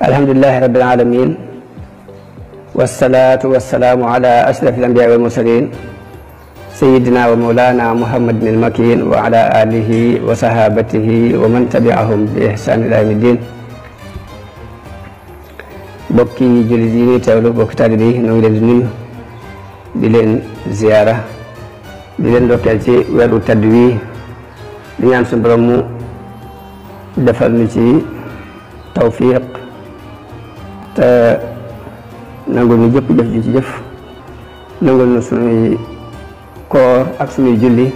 alhamdulillahi rabbil alamin wassalatu wassalamu ala ashrafil anbiya wal mursalin sayyidina wa mawlana muhammadin al-makin wa ala alihi wa sahabatihi wa man tabi'ahum bi ihsan ila yawmiddin. bokki jullit yi ñuy teewlu bokki taalibe yi ñu ngi leen di nuyu di leen ziyaara di leen ndokkeel ci weeru tedd wi di ñaan suñu borom mu defal ñu ci tawfiq te nangul ñu jëpp jëf ji ci jëf nangul ñu suñuy koor ak suñuy julli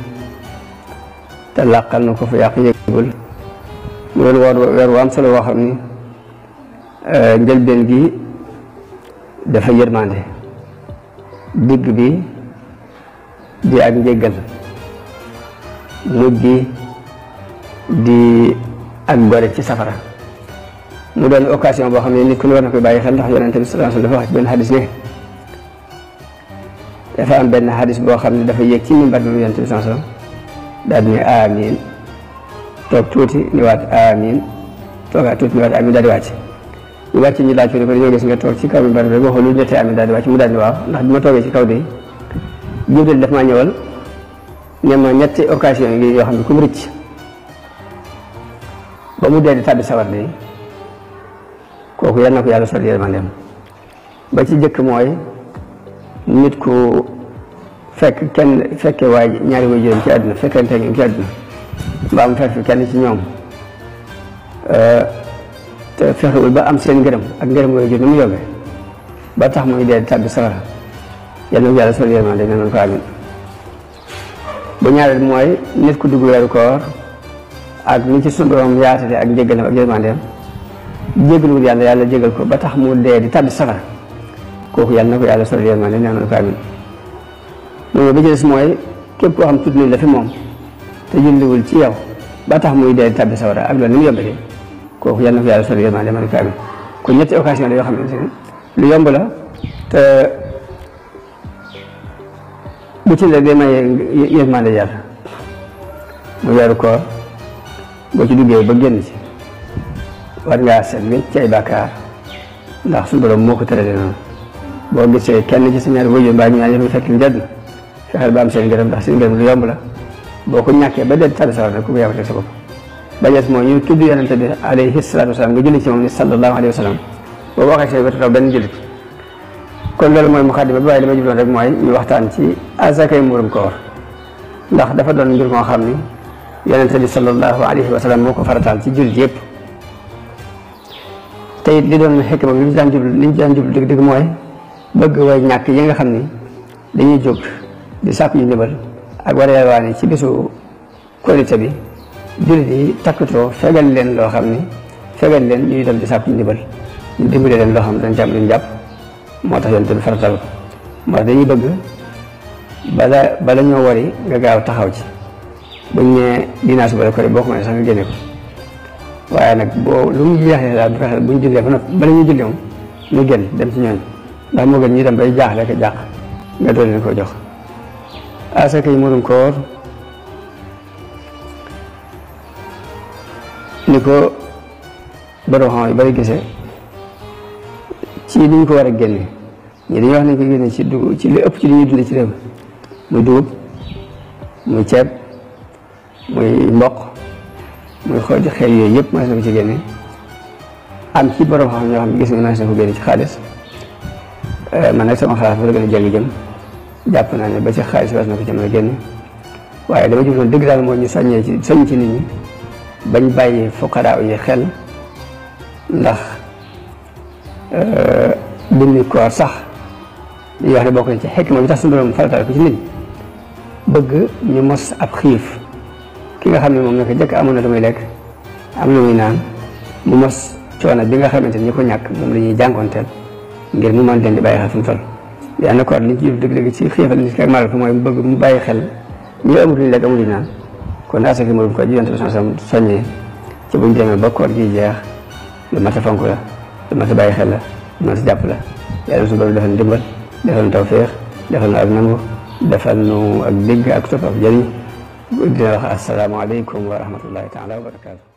te làqal na ko fa yàq yëgul mu doon weer wu am solo woo xam ni njëlbeen gi dafa yërmande, digg bi di ak njéggal, mujj gi di ak gore ci safara. mu doon occasion boo xam ne nit ku ne war na koy bàyyi xel, ndax yonent bi sallallahu alayhi wasallam dafa wax ci benn xadis ne dafa am benn xadis boo xam ne dafa yéeg ci mimbar bi yonent bi sallallahu alayhi wasallam daal di ne amiin, toog tuuti ni waat amiin, toogaat tuuti ni waat amiin, daal di wàcc. ñu wàcc ñu laaj ko dañoo gis nga toog ci kaw mimbar bi rek waxul lu ñettee amiin, daal di wàcc. mu daal di waaw, ndax bi ma toogee ci kaw de Jibril daf maa ñëwal ne ma ñetti occasion yi yoo xam ne ku mu rëcc ba mu dee di tàbbi sawar de kooku yal na ko yàlla sol yërmandeem. ba ci jëkk mooy nit ku fekke waay ñaari way juróom ci àdduna, fekkente ñoom ci àdduna, mbaa mu fekk kenn ci ñoom te fexewul ba am seen ngërëm ak ngërëm way jur ni mu yóbbee ba tax muy dee di tàbbi sawara, yal na ko yàlla sol yërmandeem, ne ko amin. bu ñaareel mooy nit ku dugg weeru koor ak ni ci sunu borom yaatale ak njéggalam ak yërmandeem, jéggalul yàlla yàlla jéggal ko ba tax mu dee di tàbbi safara, kooku yàlla na ko yàlla sol yërmandeem, nee na ko amin. moom bi ci des mooy képp koo xam tudd nañ la fi moom te julliwul ci yow ba tax muy dee di tàbbi safara ak loolu ni mu yombee, kooku yàlla na ko yàlla sol yërmandeem, nee na ko amin. kon ñetti occasion la yoo xam ne lu yomb la te bu ci la day may yërmande yàlla. mu weeru koor boo ci duggee ba génn ci war ngaa seet wécc ci ay bàkkaar, ndax suñu borom moo ko tëralee noonu. boo gisee kenn ci sa ñaari waajur mbaa ñu ñaar ñëpp fekk ñu jàdd fexeel ba am seen ngërëm, ndax seen ngërëm lu yomb la. boo ko ñàkkee ba dee tàbbi sawar nag ku ko yàlla teg sa bopp. ba des mooy ñu tudd yonente bi alayhi salaatu wasalaam nga julli ci moom ni sallallahu alayhi wa sallam boo waxee see wetu taw benn jullit. kon loolu mooy muxaddima bi, waaye li ma jubloon rek mooy ñu waxtaan ci asakay muurum koor, ndax dafa doon mbir moo xam ni yonente bi sallallahu alayhi wa sallam moo ko farataal ci jullit yëpp. te it li doon xekk moom li ñu daan jublu dëgg-dëgg mooy bëgg way ñàkk yi nga xam ni dañuy jóg di sàkku yu ndimbal ak war a yalwaani ci bisu korite bi, jullit yi takkutoo fegal leen loo xam ni fegal leen ñuy dem di sàkku yu ndimbal, ñu dimbale leen loo xam ne dañ ci am luñ jàpp. moo tax yonent bi faratal ko, moo tax dañuy bëgg bala ñoo wari nga gaaw taxaw ci. buñ ne dinaa suba la ko boo ko mënee sax nga génne ko, waaye nag boo lu mu jeexee daal bu fexe buñ jullee ba noppi bala ñuy jullee moom ñu génn dem ci ñooñ, ndax moo gën ñu dem bay jaaxle ak jàq nga doon leen ko jox. asaka yi muurum koor ni ko borom xam yu bari gisee ci li ñu ko war a génne, ñi dañuy wax nañ ko génne ci dugub, ci li ëpp ci li ñuy dundee ci réew muy dugub, muy ceeb, muy mboq, muy xool xeet yooyu yëpp mën na ko ci génne. am ci borom xam ñoo xam ne gis nga mën na ko génne ci xaalis. man nag sama xaalis fa la gën a jàng jëm, jàpp naa ne ba ci xaalis was na ko ci mën a génne. waaye dama jubloon dëgg daal mooy ñu soñ ci nit ñi bañ bàyyi fuqaraa yi xel, ndax dindi koor sax li wax ne bokk na ci xikma bi tax suñu borom farataal ko ci nit bëgg ñu mos ab xiif. ki nga xam ne moom naka jëkk amoon na lu muy lekk am lu muy naan, mu mos coono bi nga xamante ni ñi ko ñàkk moom la ñuy jànkoonteel ngir mu mën leen di bàyyi xel fu mu toll. yaa na koor li ñu ci dëgg-dëgg ci xiifal nit ki ak maral ko mooy mu bëgg mu bàyyi xel ñi amul lu ñu lekk amul lu ñu naan. kon asaka muurum koor ji Yonent bi soññee ci buñ demee ba koor gi jeex lu mat a fonk la, lu mat a bàyyi xel la, lu mat a jàpp la. yàlla suñu borom defal ndimbal, defal nu tawfeex, defal nu ak nangu, defal nu ak dégg ak topp ak jëriñ. dina wax asalaamaaleykum wa rahmatullahi taala wa barakaatu.